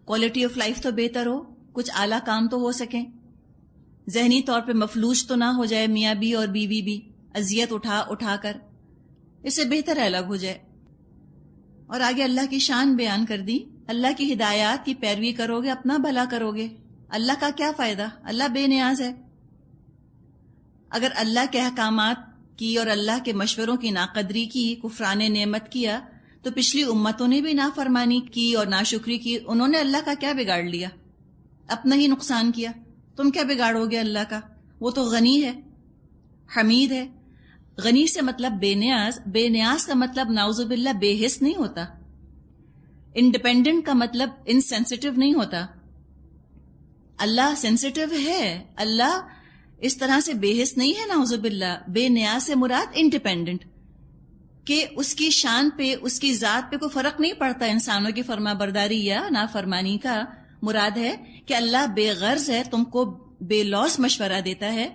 Quality of life تو بہتر ہو، کچھ اعلیٰ کام تو ہو سکیں، ذہنی طور پہ مفلوج تو نہ ہو جائے میاں بھی اور بیوی بھی اذیت اٹھا اٹھا کر، اس سے بہتر ہے الگ ہو جائے۔ اور آگے اللہ کی شان بیان کر دی، اللہ کی ہدایات کی پیروی کرو گے اپنا بھلا کرو گے، اللہ کا کیا فائدہ، اللہ بے نیاز ہے۔ اگر اللہ کے احکامات کی اور اللہ کے مشوروں کی ناقدری کی، کفران نعمت کیا، تو پچھلی امتوں نے بھی نافرمانی کی اور ناشکری کی، انہوں نے اللہ کا کیا بگاڑ لیا؟ اپنا ہی نقصان کیا۔ تم کیا بگاڑو گے اللہ کا؟ وہ تو غنی ہے، حمید ہے۔ غنی سے مطلب بے نیاز، بے نیاز کا مطلب نعوذ باللہ بے حس نہیں ہوتا، انڈیپینڈنٹ کا مطلب انسینسٹیو نہیں ہوتا۔ اللہ سینسٹیو ہے، اللہ اس طرح سے بے حس نہیں ہے نعوذ باللہ۔ بے نیاز سے مراد انڈیپینڈنٹ، کہ اس کی شان پہ، اس کی ذات پہ کوئی فرق نہیں پڑتا انسانوں کی فرما برداری یا نافرمانی کا۔ مراد ہے کہ اللہ بے غرض ہے، تم کو بے لوث مشورہ دیتا ہے،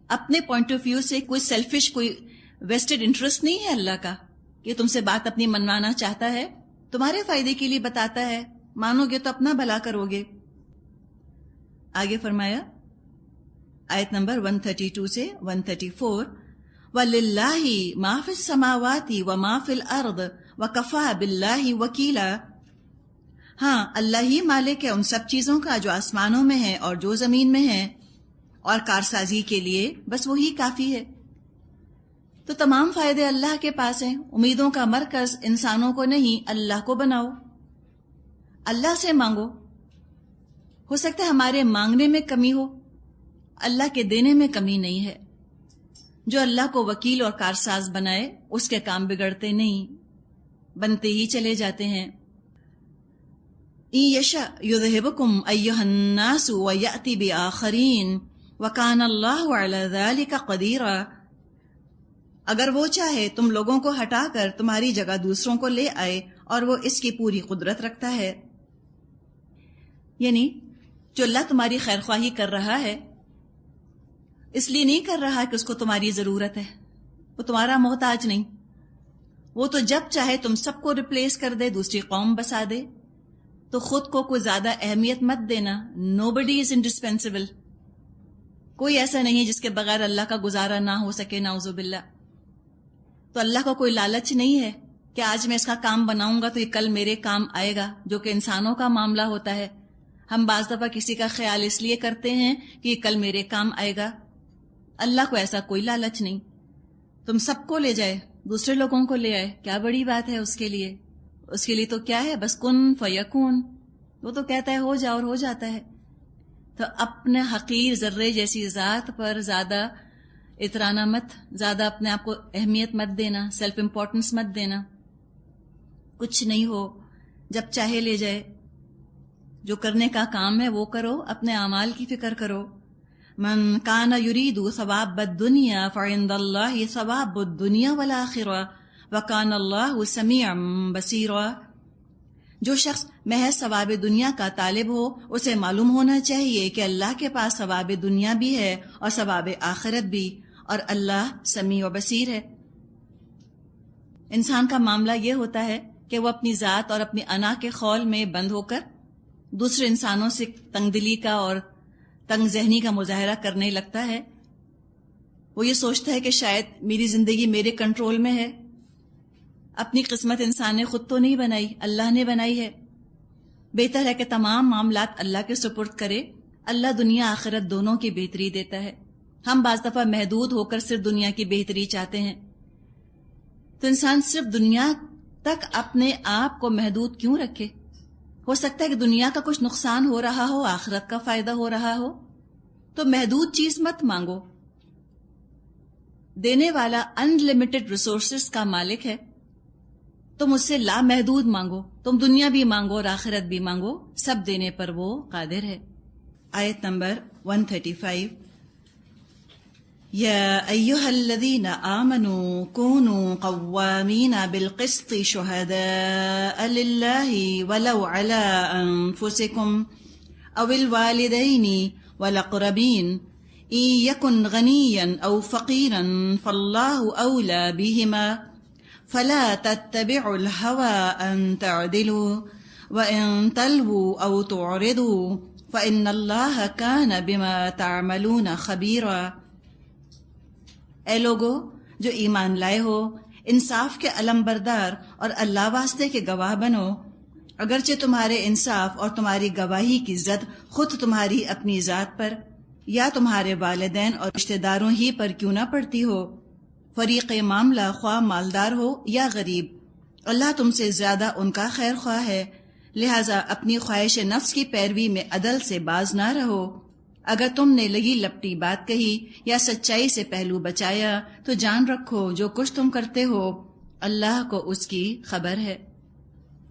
اپنے پوائنٹ آف ویو سے کوئی سیلفش، کوئی ویسٹڈ انٹرسٹ نہیں ہے اللہ کا کہ تم سے بات اپنی منوانا چاہتا ہے، تمہارے فائدے کے لیے بتاتا ہے، مانو گے تو اپنا بھلا کرو گے۔ آگے فرمایا آیت نمبر 132 سے 134، وَلِلَّهِ مَا فِي السَّمَاوَاتِ وَمَا فِي الْأَرْضِ وَكَفَى بِاللَّهِ وَكِيلًا۔ ہاں، اللہ ہی مالک ہے ان سب چیزوں کا جو آسمانوں میں ہے اور جو زمین میں ہے، اور کارسازی کے لیے بس وہی کافی ہے۔ تو تمام فائدے اللہ کے پاس ہیں، امیدوں کا مرکز انسانوں کو نہیں، اللہ کو بناؤ، اللہ سے مانگو۔ ہو سکتا ہے ہمارے مانگنے میں کمی ہو، اللہ کے دینے میں کمی نہیں ہے۔ جو اللہ کو وکیل اور کارساز بنائے اس کے کام بگڑتے نہیں، بنتے ہی چلے جاتے ہیں۔ إِن يَشَأْ يُذْهِبْكُمْ أَيُّهَا النَّاسُ وَيَأْتِ بِآخَرِينَ وَكَانَ اللَّهُ عَلَى ذَلِكَ قَدِيرًا۔ اگر وہ چاہے تم لوگوں کو ہٹا کر تمہاری جگہ دوسروں کو لے آئے، اور وہ اس کی پوری قدرت رکھتا ہے۔ یعنی جو اللہ تمہاری خیر خواہی کر رہا ہے، اس لیے نہیں کر رہا کہ اس کو تمہاری ضرورت ہے، وہ تمہارا محتاج نہیں، وہ تو جب چاہے تم سب کو ریپلیس کر دے، دوسری قوم بسا دے۔ تو خود کو کوئی زیادہ اہمیت مت دینا، nobody is indispensable، کوئی ایسا نہیں جس کے بغیر اللہ کا گزارا نہ ہو سکے نعوذ باللہ۔ تو اللہ کو کوئی لالچ نہیں ہے کہ آج میں اس کا کام بناؤں گا تو یہ کل میرے کام آئے گا، جو کہ انسانوں کا معاملہ ہوتا ہے۔ ہم بعض دفعہ کسی کا خیال اس لیے کرتے ہیں کہ یہ کل میرے کام آئے گا، اللہ کو ایسا کوئی لالچ نہیں۔ تم سب کو لے جائے، دوسرے لوگوں کو لے آئے، کیا بڑی بات ہے اس کے لیے؟ اس کے لیے تو کیا ہے، بس کن فیکون، وہ تو کہتا ہے ہو جا اور ہو جاتا ہے۔ تو اپنے حقیر ذرے جیسی ذات پر زیادہ اترانا مت، زیادہ اپنے آپ کو اہمیت مت دینا، سیلف امپورٹنس مت دینا۔ کچھ نہیں ہو، جب چاہے لے جائے، جو کرنے کا کام ہے وہ کرو، اپنے اعمال کی فکر کرو۔ من کان یرید ثواب الدنیا فعند اللہ ثواب الدنیا والآخرہ وکان اللہ سمیعا بصیرا۔ جو شخص محض ثواب دنیا کا طالب ہو، اسے معلوم ہونا چاہیے کہ اللہ کے پاس ثواب دنیا بھی ہے اور ثواب آخرت بھی، اور اللہ سمیع و بصیر ہے۔ انسان کا معاملہ یہ ہوتا ہے کہ وہ اپنی ذات اور اپنی انا کے خول میں بند ہو کر دوسرے انسانوں سے تنگ دلی کا اور تنگ ذہنی کا مظاہرہ کرنے لگتا ہے۔ وہ یہ سوچتا ہے کہ شاید میری زندگی میرے کنٹرول میں ہے۔ اپنی قسمت انسان نے خود تو نہیں بنائی، اللہ نے بنائی ہے۔ بہتر ہے کہ تمام معاملات اللہ کے سپرد کرے۔ اللہ دنیا آخرت دونوں کی بہتری دیتا ہے۔ ہم بعض دفعہ محدود ہو کر صرف دنیا کی بہتری چاہتے ہیں۔ تو انسان صرف دنیا تک اپنے آپ کو محدود کیوں رکھے؟ ہو سکتا ہے کہ دنیا کا کچھ نقصان ہو رہا ہو، آخرت کا فائدہ ہو رہا ہو، تو محدود چیز مت مانگو۔ دینے والا انلمیٹڈ ریسورسز کا مالک ہے، تم اس سے لامحدود مانگو، تم دنیا بھی مانگو اور آخرت بھی مانگو، سب دینے پر وہ قادر ہے۔ آیت نمبر 135، یا ایہا الذین آمنوا کونوا قوامین بالقسط شہداء للہ ولو علی انفسکم او الوالدین والاقربین ان یکن غنیا او فقیرا فاللہ اولی بہما فلا تتبعوا الهوى ان تعدلوا وَإِن تَلْوُوا أَوْ تُعْرِضُوا فَإِنَّ اللَّهَ كَانَ بِمَا تَعْمَلُونَ خَبِيرًا۔ اے لوگو جو ایمان لائے ہو، انصاف کے علم بردار اور اللہ واسطے کے گواہ بنو، اگرچہ تمہارے انصاف اور تمہاری گواہی کی زد خود تمہاری اپنی ذات پر یا تمہارے والدین اور رشتہ داروں ہی پر کیوں نہ پڑتی ہو، فریق معاملہ خواہ مالدار ہو یا غریب، اللہ تم سے زیادہ ان کا خیر خواہ ہے، لہذا اپنی خواہش نفس کی پیروی میں عدل سے باز نہ رہو۔ اگر تم نے لگی لپٹی بات کہی یا سچائی سے پہلو بچایا تو جان رکھو جو کچھ تم کرتے ہو اللہ کو اس کی خبر ہے۔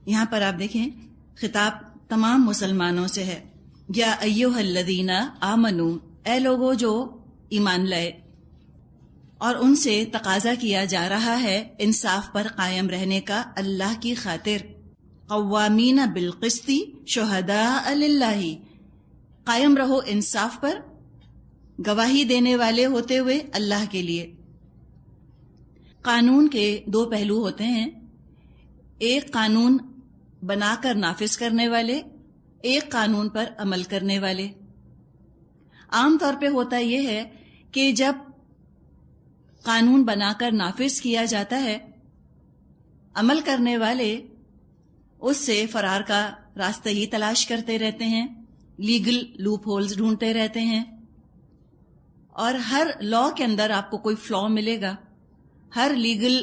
یہاں پر آپ دیکھیں خطاب تمام مسلمانوں سے ہے، یا ایھا الذین آمنو، اے لوگو جو ایمان لائے، اور ان سے تقاضا کیا جا رہا ہے انصاف پر قائم رہنے کا اللہ کی خاطر، قوامین بالقسط شہداء للہ، قائم رہو انصاف پر، گواہی دینے والے ہوتے ہوئے اللہ کے لیے۔ قانون کے دو پہلو ہوتے ہیں، ایک قانون بنا کر نافذ کرنے والے، ایک قانون پر عمل کرنے والے۔ عام طور پہ ہوتا یہ ہے کہ جب قانون بنا کر نافذ کیا جاتا ہے، عمل کرنے والے اس سے فرار کا راستہ ہی تلاش کرتے رہتے ہیں، لیگل لوپ ہولز ڈھونڈتے رہتے ہیں، اور ہر لا کے اندر آپ کو کوئی فلا ملے گا، ہر لیگل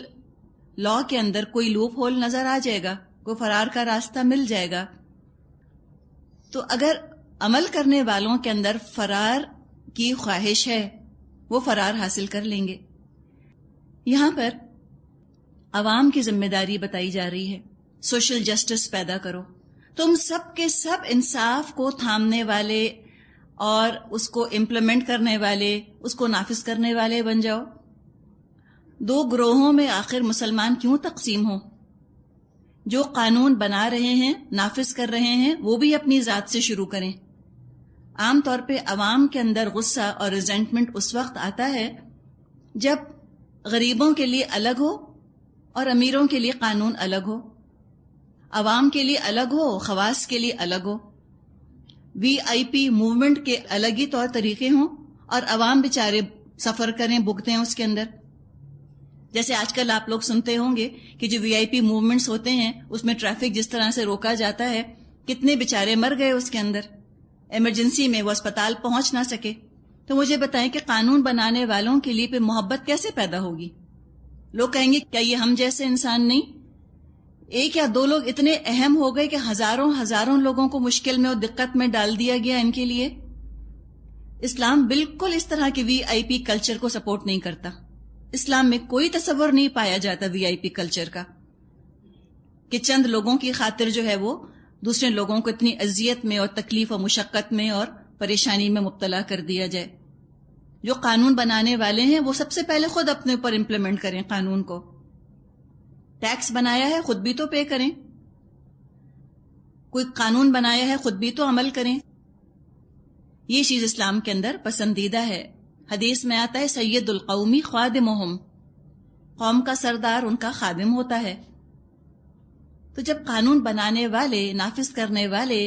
لا کے اندر کوئی لوپ ہول نظر آ جائے گا، کوئی فرار کا راستہ مل جائے گا۔ تو اگر عمل کرنے والوں کے اندر فرار کی خواہش ہے وہ فرار حاصل کر لیں گے۔ یہاں پر عوام کی ذمہ داری بتائی جا رہی ہے، سوشل جسٹس پیدا کرو، تم سب کے سب انصاف کو تھامنے والے اور اس کو امپلیمنٹ کرنے والے، اس کو نافذ کرنے والے بن جاؤ۔ دو گروہوں میں آخر مسلمان کیوں تقسیم ہو؟ جو قانون بنا رہے ہیں، نافذ کر رہے ہیں، وہ بھی اپنی ذات سے شروع کریں۔ عام طور پہ عوام کے اندر غصہ اور ریزنٹمنٹ اس وقت آتا ہے جب غریبوں کے لیے الگ ہو اور امیروں کے لیے قانون الگ ہو، عوام کے لیے الگ ہو، خواص کے لیے الگ ہو، وی آئی پی موومنٹ کے الگ ہی طور طریقے ہوں اور عوام بیچارے سفر کریں، بھگتے ہیں اس کے اندر۔ جیسے آج کل آپ لوگ سنتے ہوں گے کہ جو وی آئی پی موومنٹس ہوتے ہیں اس میں ٹریفک جس طرح سے روکا جاتا ہے، کتنے بیچارے مر گئے اس کے اندر، ایمرجنسی میں وہ اسپتال پہنچ نہ سکے۔ تو مجھے بتائیں کہ قانون بنانے والوں کے لیے پھر محبت کیسے پیدا ہوگی؟ لوگ کہیں گے کیا یہ ہم جیسے انسان نہیں؟ ایک یا دو لوگ اتنے اہم ہو گئے کہ ہزاروں لوگوں کو مشکل میں اور دقت میں ڈال دیا گیا ان کے لیے۔ اسلام بالکل اس طرح کے وی آئی پی کلچر کو سپورٹ نہیں کرتا۔ اسلام میں کوئی تصور نہیں پایا جاتا وی آئی پی کلچر کا، کہ چند لوگوں کی خاطر جو ہے وہ دوسرے لوگوں کو اتنی اذیت میں اور تکلیف اور مشقت میں اور پریشانی میں مبتلا کر دیا جائے۔ جو قانون بنانے والے ہیں وہ سب سے پہلے خود اپنے اوپر امپلیمنٹ کریں قانون کو۔ ٹیکس بنایا ہے خود بھی تو پے کریں، کوئی قانون بنایا ہے خود بھی تو عمل کریں۔ یہ چیز اسلام کے اندر پسندیدہ ہے۔ حدیث میں آتا ہے سید القومی خادمہم، قوم کا سردار ان کا خادم ہوتا ہے۔ تو جب قانون بنانے والے، نافذ کرنے والے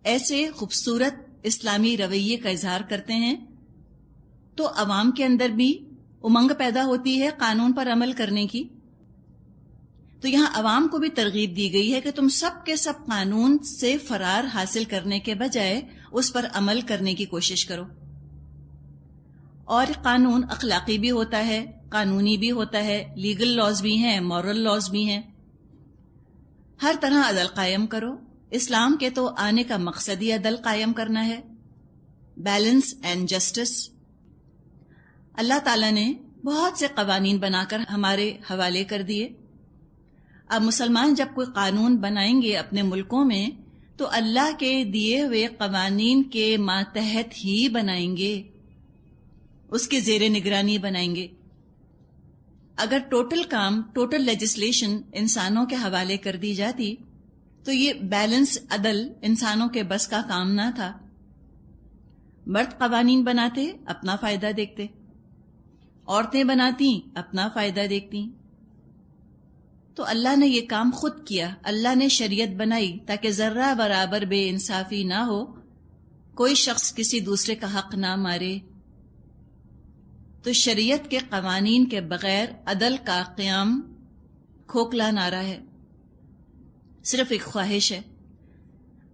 ایسے خوبصورت اسلامی رویے کا اظہار کرتے ہیں تو عوام کے اندر بھی امنگ پیدا ہوتی ہے قانون پر عمل کرنے کی۔ تو یہاں عوام کو بھی ترغیب دی گئی ہے کہ تم سب کے سب قانون سے فرار حاصل کرنے کے بجائے اس پر عمل کرنے کی کوشش کرو۔ اور قانون اخلاقی بھی ہوتا ہے، قانونی بھی ہوتا ہے، لیگل لاز بھی ہیں، مورل لاز بھی ہیں۔ ہر طرح عدل قائم کرو۔ اسلام کے تو آنے کا مقصد ہی عدل قائم کرنا ہے، بیلنس اینڈ جسٹس۔ اللہ تعالیٰ نے بہت سے قوانین بنا کر ہمارے حوالے کر دیے۔ اب مسلمان جب کوئی قانون بنائیں گے اپنے ملکوں میں تو اللہ کے دیے ہوئے قوانین کے ماتحت ہی بنائیں گے، اس کے زیر نگرانی بنائیں گے۔ اگر ٹوٹل لیجسلیشن انسانوں کے حوالے کر دی جاتی تو یہ بیلنس عدل انسانوں کے بس کا کام نہ تھا۔ مرد قوانین بناتے اپنا فائدہ دیکھتے، عورتیں بناتی اپنا فائدہ دیکھتی۔ تو اللہ نے یہ کام خود کیا، اللہ نے شریعت بنائی تاکہ ذرہ برابر بے انصافی نہ ہو، کوئی شخص کسی دوسرے کا حق نہ مارے۔ تو شریعت کے قوانین کے بغیر عدل کا قیام کھوکھلا نعرہ ہے، صرف ایک خواہش ہے۔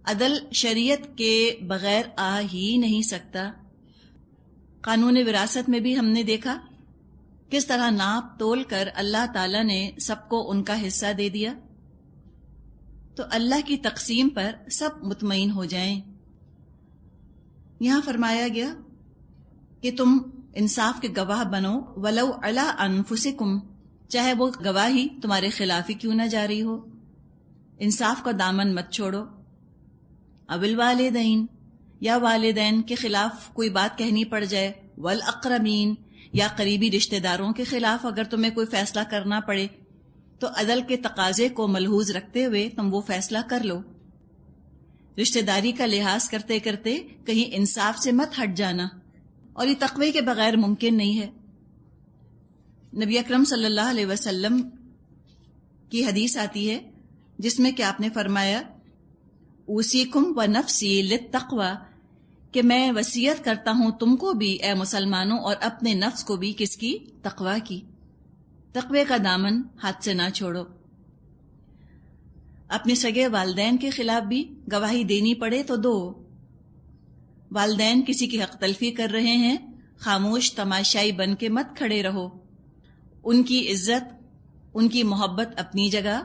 عدل شریعت کے بغیر آ ہی نہیں سکتا۔ قانون وراثت میں بھی ہم نے دیکھا کس طرح ناپ تول کر اللہ تعالیٰ نے سب کو ان کا حصہ دے دیا۔ تو اللہ کی تقسیم پر سب مطمئن ہو جائیں۔ یہاں فرمایا گیا کہ تم انصاف کے گواہ بنو، ولو علی انفسکم، چاہے وہ گواہی تمہارے خلاف ہی کیوں نہ جاری ہو۔ انصاف کا دامن مت چھوڑو۔ اول والدین، یا والدین کے خلاف کوئی بات کہنی پڑ جائے، والاقربین، یا قریبی رشتہ داروں کے خلاف اگر تمہیں کوئی فیصلہ کرنا پڑے تو عدل کے تقاضے کو ملحوظ رکھتے ہوئے تم وہ فیصلہ کر لو۔ رشتہ داری کا لحاظ کرتے کرتے کہیں انصاف سے مت ہٹ جانا، اور یہ تقوی کے بغیر ممکن نہیں ہے۔ نبی اکرم صلی اللہ علیہ وسلم کی حدیث آتی ہے جس میں کہ آپ نے فرمایا، اوصیکم و نفسی للتقوی، کہ میں وصیت کرتا ہوں تم کو بھی اے مسلمانوں اور اپنے نفس کو بھی، کس کی؟ تقوی کی۔ تقوی کا دامن ہاتھ سے نہ چھوڑو۔ اپنے سگے والدین کے خلاف بھی گواہی دینی پڑے تو دو۔ والدین کسی کی حق تلفی کر رہے ہیں، خاموش تماشائی بن کے مت کھڑے رہو۔ ان کی عزت، ان کی محبت اپنی جگہ،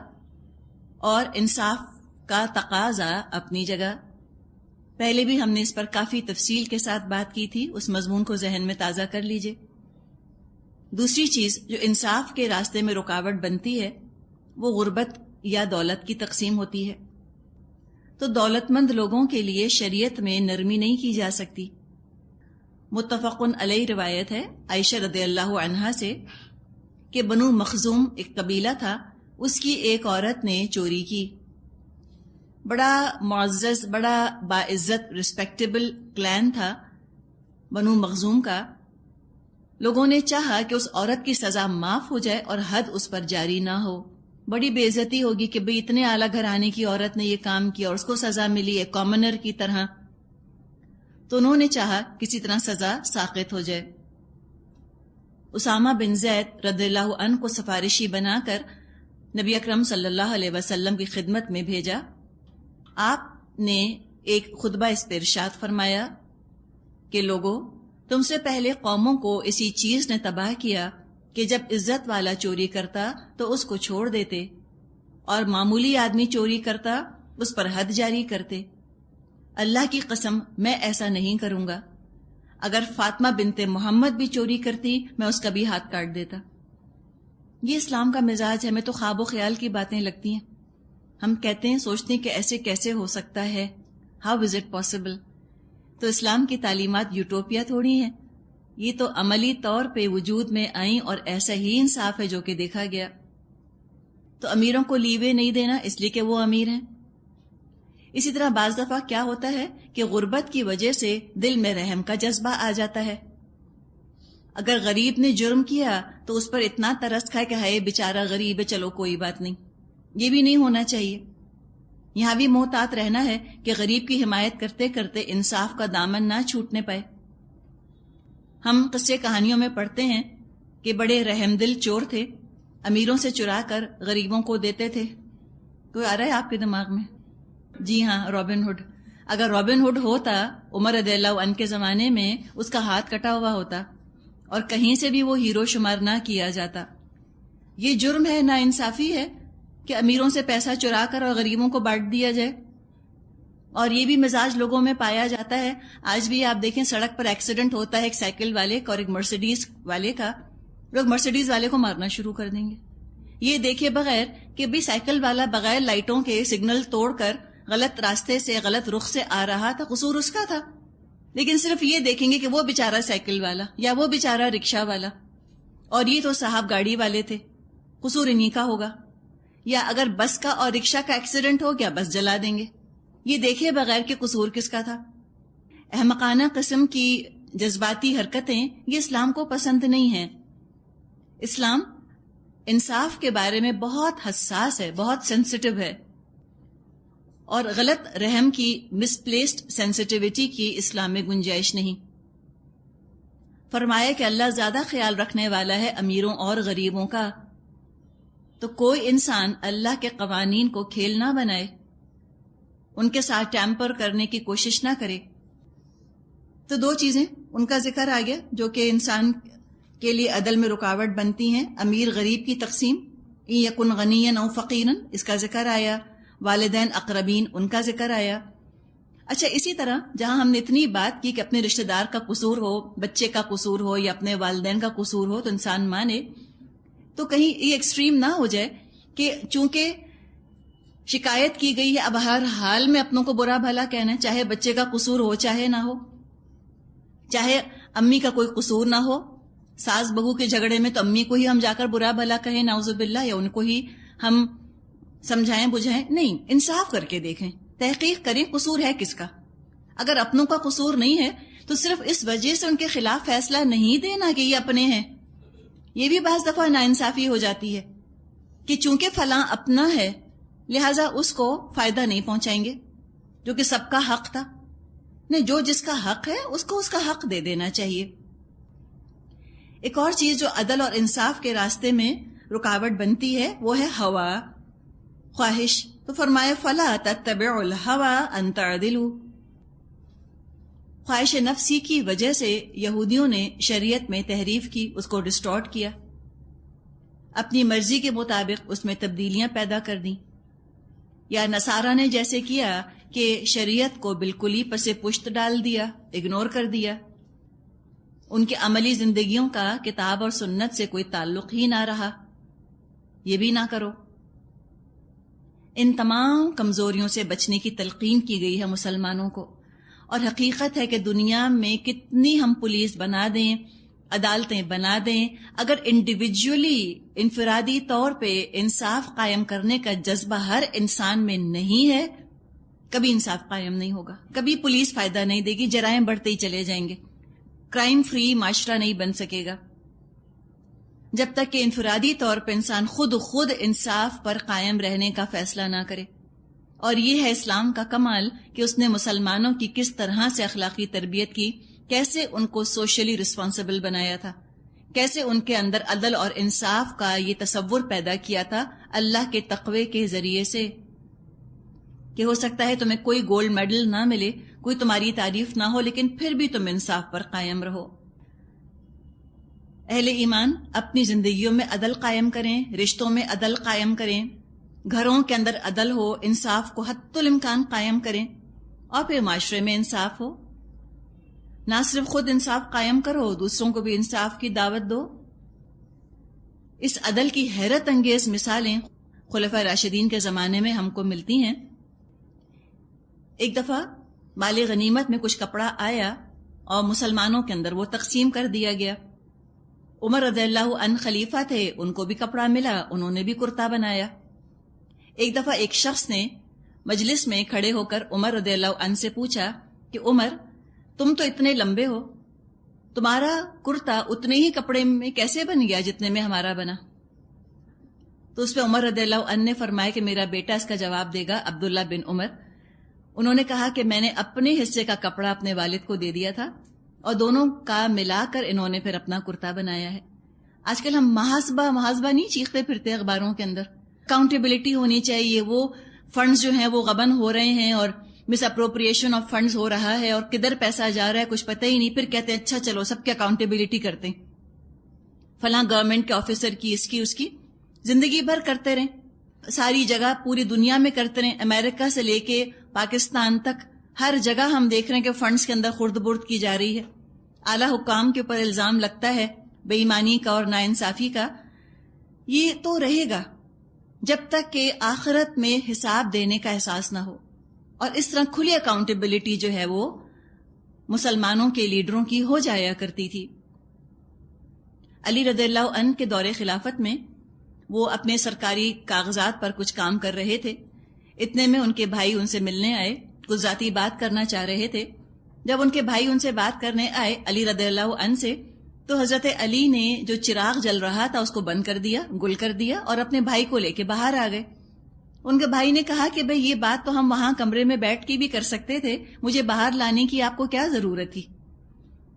اور انصاف کا تقاضا اپنی جگہ۔ پہلے بھی ہم نے اس پر کافی تفصیل کے ساتھ بات کی تھی، اس مضمون کو ذہن میں تازہ کر لیجئے۔ دوسری چیز جو انصاف کے راستے میں رکاوٹ بنتی ہے وہ غربت یا دولت کی تقسیم ہوتی ہے۔ تو دولت مند لوگوں کے لیے شریعت میں نرمی نہیں کی جا سکتی۔ متفق علیہ روایت ہے عائشہ رضی اللہ عنہا سے کہ بنو مخزوم ایک قبیلہ تھا، اس کی ایک عورت نے چوری کی۔ بڑا معزز، بڑا باعزت، ریسپیکٹیبل کلین تھا بنو مخزوم کا۔ لوگوں نے چاہا کہ اس عورت کی سزا معاف ہو جائے اور حد اس پر جاری نہ ہو۔ بڑی بے عزتی ہوگی کہ بھئی اتنے اعلیٰ گھرانے کی عورت نے یہ کام کیا اور اس کو سزا ملی ہے کامنر کی طرح۔ تو انہوں نے چاہا کسی طرح سزا ساقط ہو جائے۔ اسامہ بن زید رضی اللہ عنہ کو سفارشی بنا کر نبی اکرم صلی اللہ علیہ وسلم کی خدمت میں بھیجا۔ آپ نے ایک خطبہ اس پہ ارشاد فرمایا کہ لوگو، تم سے پہلے قوموں کو اسی چیز نے تباہ کیا کہ جب عزت والا چوری کرتا تو اس کو چھوڑ دیتے، اور معمولی آدمی چوری کرتا اس پر حد جاری کرتے۔ اللہ کی قسم میں ایسا نہیں کروں گا۔ اگر فاطمہ بنت محمد بھی چوری کرتی میں اس کا بھی ہاتھ کاٹ دیتا۔ یہ اسلام کا مزاج ہے۔ ہمیں تو خواب و خیال کی باتیں لگتی ہیں، ہم کہتے ہیں، سوچتے ہیں کہ ایسے کیسے ہو سکتا ہے، ہاؤ از اٹ پاسبل۔ تو اسلام کی تعلیمات یوٹوپیا تھوڑی ہیں، یہ تو عملی طور پہ وجود میں آئیں، اور ایسا ہی انصاف ہے جو کہ دیکھا گیا۔ تو امیروں کو لیوے نہیں دینا اس لیے کہ وہ امیر ہیں۔ اسی طرح بعض دفعہ کیا ہوتا ہے کہ غربت کی وجہ سے دل میں رحم کا جذبہ آ جاتا ہے۔ اگر غریب نے جرم کیا تو اس پر اتنا ترس کھائے کہ ہائے بیچارہ غریب ہے، چلو کوئی بات نہیں۔ یہ بھی نہیں ہونا چاہیے۔ یہاں بھی محتاط رہنا ہے کہ غریب کی حمایت کرتے کرتے انصاف کا دامن نہ چھوٹنے پائے۔ ہم قصے کہانیوں میں پڑھتے ہیں کہ بڑے رحم دل چور تھے، امیروں سے چرا کر غریبوں کو دیتے تھے۔ کوئی آ رہا ہے آپ کے دماغ میں؟ جی ہاں، رابن ہوڈ۔ اگر رابن ہوڈ ہوتا عمر رضی اللہ عنہ کے زمانے میں، اس کا ہاتھ کٹا ہوا ہوتا اور کہیں سے بھی وہ ہیرو شمار نہ کیا جاتا۔ یہ جرم ہے، نا انصافی ہے کہ امیروں سے پیسہ چرا کر اور غریبوں کو بانٹ دیا جائے۔ اور یہ بھی مزاج لوگوں میں پایا جاتا ہے۔ آج بھی آپ دیکھیں سڑک پر ایکسیڈنٹ ہوتا ہے ایک سائیکل والے کا اور ایک مرسیڈیز والے کا، لوگ مرسیڈیز والے کو مارنا شروع کر دیں گے، یہ دیکھے بغیر کہ بھی سائیکل والا بغیر لائٹوں کے سگنل توڑ کر غلط راستے سے، غلط رخ سے آ رہا تھا، قصور اس کا تھا، لیکن صرف یہ دیکھیں گے کہ وہ بیچارہ سائیکل والا یا وہ بیچارہ رکشہ والا، اور یہ تو صاحب گاڑی والے تھے، قصور انہی کا ہوگا۔ یا اگر بس کا اور رکشہ کا ایکسیڈنٹ ہو گیا، بس جلا دیں گے، یہ دیکھے بغیر کہ قصور کس کا تھا۔ احمقانہ قسم کی جذباتی حرکتیں یہ اسلام کو پسند نہیں ہیں۔ اسلام انصاف کے بارے میں بہت حساس ہے، بہت سینسٹیو ہے، اور غلط رحم کی، مسپلیسڈ سینسٹیوٹی کی اسلام میں گنجائش نہیں۔ فرمایا کہ اللہ زیادہ خیال رکھنے والا ہے امیروں اور غریبوں کا، تو کوئی انسان اللہ کے قوانین کو کھیل نہ بنائے، ان کے ساتھ ٹیمپر کرنے کی کوشش نہ کرے۔ تو دو چیزیں ان کا ذکر آ گیا جو کہ انسان کے لیے عدل میں رکاوٹ بنتی ہیں، امیر غریب کی تقسیم، ان یکن غنیا او فقیرا، اس کا ذکر آیا، والدین اقربین ان کا ذکر آیا۔ اچھا، اسی طرح جہاں ہم نے اتنی بات کی کہ اپنے رشتہ دار کا قصور ہو، بچے کا قصور ہو یا اپنے والدین کا قصور ہو تو انسان مانے، تو کہیں یہ ایکسٹریم نہ ہو جائے کہ چونکہ شکایت کی گئی ہے اب ہر حال میں اپنوں کو برا بھلا کہنا ہے، چاہے بچے کا قصور ہو چاہے نہ ہو، چاہے امی کا کوئی قصور نہ ہو، ساس بہو کے جھگڑے میں تو امی کو ہی ہم جا کر برا بھلا کہیں نعوذ باللہ، یا ان کو ہی ہم سمجھائیں بجھائیں، نہیں، انصاف کر کے دیکھیں، تحقیق کریں قصور ہے کس کا۔ اگر اپنوں کا قصور نہیں ہے تو صرف اس وجہ سے ان کے خلاف فیصلہ نہیں دینا کہ یہ اپنے ہیں۔ یہ بھی بعض دفعہ ناانصافی ہو جاتی ہے کہ چونکہ فلاں اپنا ہے لہٰذا اس کو فائدہ نہیں پہنچائیں گے، جو کہ سب کا حق تھا۔ نہیں، جو جس کا حق ہے اس کو اس کا حق دے دینا چاہیے۔ ایک اور چیز جو عدل اور انصاف کے راستے میں رکاوٹ بنتی ہے وہ ہے ہوا، خواہش۔ تو فرمایا فَلَا تَتَّبِعُوا الْهَوَىٰ أَن تَعْدِلُوا۔ خواہش نفسی کی وجہ سے یہودیوں نے شریعت میں تحریف کی، اس کو ڈسٹارٹ کیا، اپنی مرضی کے مطابق اس میں تبدیلیاں پیدا کر دیں، یا نصارہ نے جیسے کیا کہ شریعت کو بالکل ہی پس پشت ڈال دیا، اگنور کر دیا، ان کی عملی زندگیوں کا کتاب اور سنت سے کوئی تعلق ہی نہ رہا۔ یہ بھی نہ کرو۔ ان تمام کمزوریوں سے بچنے کی تلقین کی گئی ہے مسلمانوں کو، اور حقیقت ہے کہ دنیا میں کتنی ہم پولیس بنا دیں، عدالتیں بنا دیں، اگر انڈیویجولی، انفرادی طور پہ انصاف قائم کرنے کا جذبہ ہر انسان میں نہیں ہے، کبھی انصاف قائم نہیں ہوگا، کبھی پولیس فائدہ نہیں دے گی، جرائم بڑھتے ہی چلے جائیں گے، کرائم فری معاشرہ نہیں بن سکے گا جب تک کہ انفرادی طور پہ انسان خود انصاف پر قائم رہنے کا فیصلہ نہ کرے۔ اور یہ ہے اسلام کا کمال کہ اس نے مسلمانوں کی کس طرح سے اخلاقی تربیت کی، کیسے ان کو سوشلی رسپانسبل بنایا تھا، کیسے ان کے اندر عدل اور انصاف کا یہ تصور پیدا کیا تھا اللہ کے تقوی کے ذریعے سے، کہ ہو سکتا ہے تمہیں کوئی گولڈ میڈل نہ ملے، کوئی تمہاری تعریف نہ ہو، لیکن پھر بھی تم انصاف پر قائم رہو۔ اہل ایمان اپنی زندگیوں میں عدل قائم کریں، رشتوں میں عدل قائم کریں، گھروں کے اندر عدل ہو، انصاف کو حتی الامکان قائم کریں، اور پھر معاشرے میں انصاف ہو۔ نہ صرف خود انصاف قائم کرو، دوسروں کو بھی انصاف کی دعوت دو۔ اس عدل کی حیرت انگیز مثالیں خلفائے راشدین کے زمانے میں ہم کو ملتی ہیں۔ ایک دفعہ مال غنیمت میں کچھ کپڑا آیا اور مسلمانوں کے اندر وہ تقسیم کر دیا گیا۔ عمر رضی اللہ عنہ خلیفہ تھے، ان کو بھی کپڑا ملا، انہوں نے بھی کرتا بنایا۔ ایک دفعہ ایک شخص نے مجلس میں کھڑے ہو کر عمر رضی اللہ عنہ سے پوچھا کہ عمر، تم تو اتنے لمبے ہو، تمہارا کرتا اتنے ہی کپڑے میں کیسے بن گیا جتنے میں ہمارا بنا؟ تو اس پہ عمر رضی اللہ عنہ نے فرمایا کہ میرا بیٹا اس کا جواب دے گا، عبداللہ بن عمر۔ انہوں نے کہا کہ میں نے اپنے حصے کا کپڑا اپنے والد کو دے دیا تھا، اور دونوں کا ملا کر انہوں نے پھر اپنا کرتا بنایا ہے۔ آج کل ہم محاسبہ نہیں چیختے پھرتے اخباروں کے اندر، اکاؤنٹیبلٹی ہونی چاہیے، وہ فنڈز جو ہیں وہ غبن ہو رہے ہیں اور مس اپروپریشن آف فنڈز ہو رہا ہے اور کدھر پیسہ جا رہا ہے کچھ پتہ ہی نہیں، پھر کہتے ہیں اچھا چلو سب کی اکاؤنٹیبلٹی کرتے ہیں، فلاں گورنمنٹ کے آفیسر کی، اس کی زندگی بھر کرتے رہیں، ساری جگہ پوری دنیا میں کرتے رہیں، امریکہ سے لے کے پاکستان تک ہر جگہ ہم دیکھ رہے ہیں کہ فنڈز کے اندر خرد برد کی جا رہی ہے، اعلیٰ حکام کے اوپر الزام لگتا ہے بے ایمانی کا اور ناانصافی کا۔ یہ تو رہے گا جب تک کہ آخرت میں حساب دینے کا احساس نہ ہو، اور اس طرح کھلی اکاؤنٹیبلٹی جو ہے وہ مسلمانوں کے لیڈروں کی ہو جایا کرتی تھی۔ علی رضی اللہ عنہ کے دور خلافت میں وہ اپنے سرکاری کاغذات پر کچھ کام کر رہے تھے، اتنے میں ان کے بھائی ان سے ملنے آئے، کچھ ذاتی بات کرنا چاہ رہے تھے۔ جب ان کے بھائی ان سے بات کرنے آئے علی رضی اللہ عنہ سے، تو حضرت علی نے جو چراغ جل رہا تھا اس کو بند کر دیا، گل کر دیا، اور اپنے بھائی کو لے کے باہر آ گئے۔ ان کے بھائی نے کہا کہ بھئی یہ بات تو ہم وہاں کمرے میں بیٹھ کے بھی کر سکتے تھے، مجھے باہر لانے کی آپ کو کیا ضرورت تھی؟